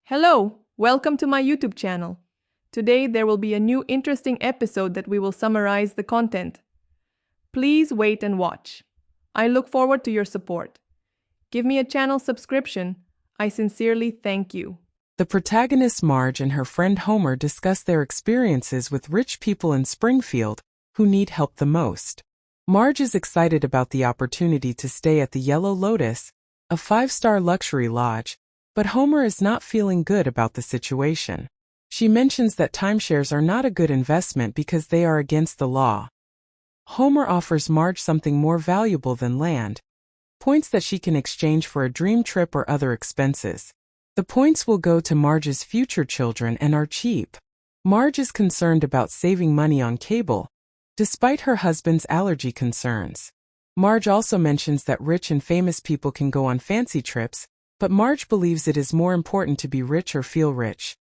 Hello, welcome to my YouTube channel. Today there will be a new interesting episode that we will summarize the content. Please wait and watch. I look forward to your support. Give me a channel subscription. I sincerely thank you. The protagonist Marge and her friend Homer discuss their experiences with rich people in Springfield who need help the most. Marge is excited about the opportunity to stay at the Yellow Lotus, a 5-star luxury lodge, but Homer is not feeling good about the situation. She mentions that timeshares are not a good investment because they are against the law. Homer offers Marge something more valuable than land, points that she can exchange for a dream trip or other expenses. The points will go to Marge's future children and are cheap. Marge is concerned about saving money on cable, despite her husband's allergy concerns. Marge also mentions that rich and famous people can go on fancy trips, but Marge believes it is more important to be rich or feel rich.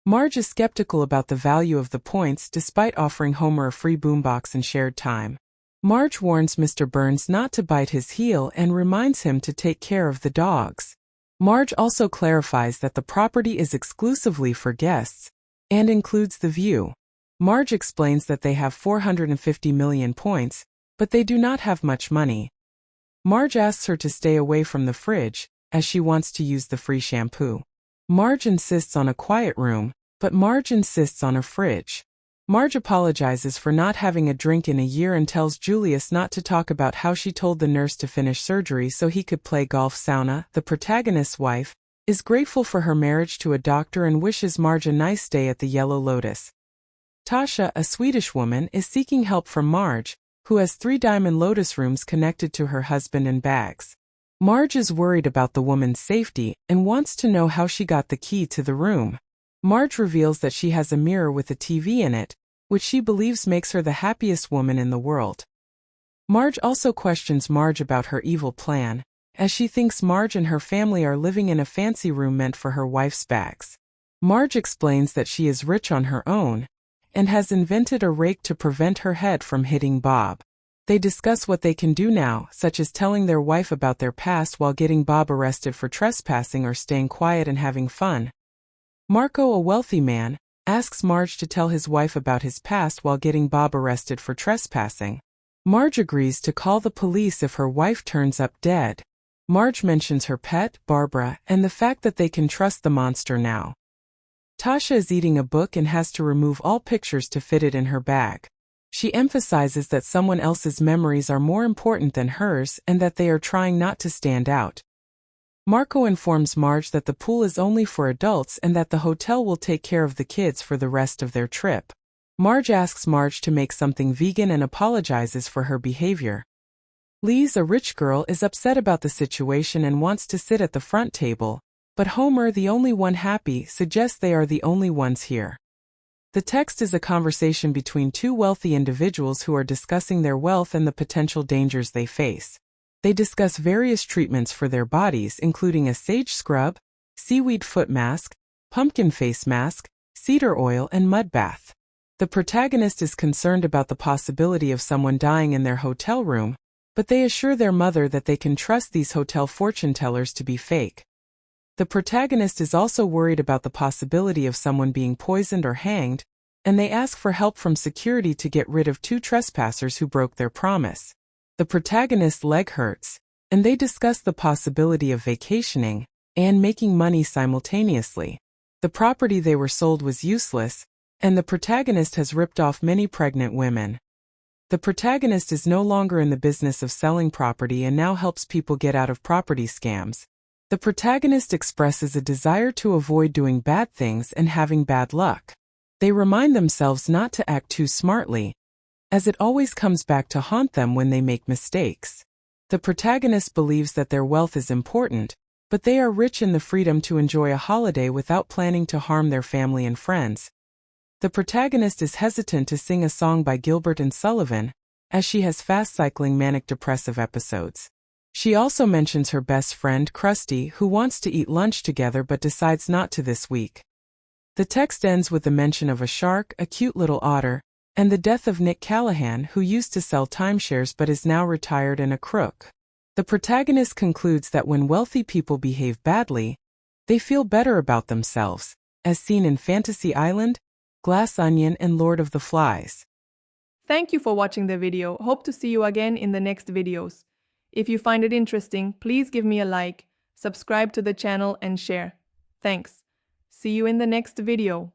Marge is skeptical about the value of the points despite offering Homer a free boombox and shared time. Marge warns Mr. Burns not to bite his heel and reminds him to take care of the dogs. Marge also clarifies that the property is exclusively for guests and includes the view. Marge explains that they have 450 million points, but they do not have much money. Marge asks her to stay away from the fridge, as she wants to use the free shampoo. Marge insists on a quiet room, but Marge insists on a fridge. Marge apologizes for not having a drink in a year and tells Julius not to talk about how she told the nurse to finish surgery so he could play golf. Sauna, the protagonist's wife, is grateful for her marriage to a doctor and wishes Marge a nice stay at the Yellow Lotus. Tasha, a Swedish woman, is seeking help from Marge, who has 3 diamond lotus rooms connected to her husband and bags. Marge is worried about the woman's safety and wants to know how she got the key to the room. Marge reveals that she has a mirror with a TV in it, which she believes makes her the happiest woman in the world. Marge also questions Marge about her evil plan, as she thinks Marge and her family are living in a fancy room meant for her wife's bags. Marge explains that she is rich on her own and has invented a rake to prevent her head from hitting Bob. They discuss what they can do now, such as telling their wife about their past while getting Bob arrested for trespassing or staying quiet and having fun. Marco, a wealthy man, asks Marge to tell his wife about his past while getting Bob arrested for trespassing. Marge agrees to call the police if her wife turns up dead. Marge mentions her pet, Barbara, and the fact that they can trust the monster now. Tasha is eating a book and has to remove all pictures to fit it in her bag. She emphasizes that someone else's memories are more important than hers and that they are trying not to stand out. Marco informs Marge that the pool is only for adults and that the hotel will take care of the kids for the rest of their trip. Marge asks Marge to make something vegan and apologizes for her behavior. Liz, a rich girl, is upset about the situation and wants to sit at the front table, but Homer, the only one happy, suggests they are the only ones here. The text is a conversation between 2 wealthy individuals who are discussing their wealth and the potential dangers they face. They discuss various treatments for their bodies, including a sage scrub, seaweed foot mask, pumpkin face mask, cedar oil, and mud bath. The protagonist is concerned about the possibility of someone dying in their hotel room, but they assure their mother that they can trust these hotel fortune tellers to be fake. The protagonist is also worried about the possibility of someone being poisoned or hanged, and they ask for help from security to get rid of 2 trespassers who broke their promise. The protagonist's leg hurts, and they discuss the possibility of vacationing and making money simultaneously. The property they were sold was useless, and the protagonist has ripped off many pregnant women. The protagonist is no longer in the business of selling property and now helps people get out of property scams. The protagonist expresses a desire to avoid doing bad things and having bad luck. They remind themselves not to act too smartly, as it always comes back to haunt them when they make mistakes. The protagonist believes that their wealth is important, but they are rich in the freedom to enjoy a holiday without planning to harm their family and friends. The protagonist is hesitant to sing a song by Gilbert and Sullivan, as she has fast-cycling manic-depressive episodes. She also mentions her best friend, Krusty, who wants to eat lunch together but decides not to this week. The text ends with the mention of a shark, a cute little otter, and the death of Nick Callahan, who used to sell timeshares but is now retired and a crook. The protagonist concludes that when wealthy people behave badly, They feel better about themselves, as seen in Fantasy Island, Glass Onion, and Lord of the Flies. Thank you for watching the video. Hope to see you again in the next videos. If you find it interesting, please give me a like, subscribe to the channel and share. Thanks. See you in the next video.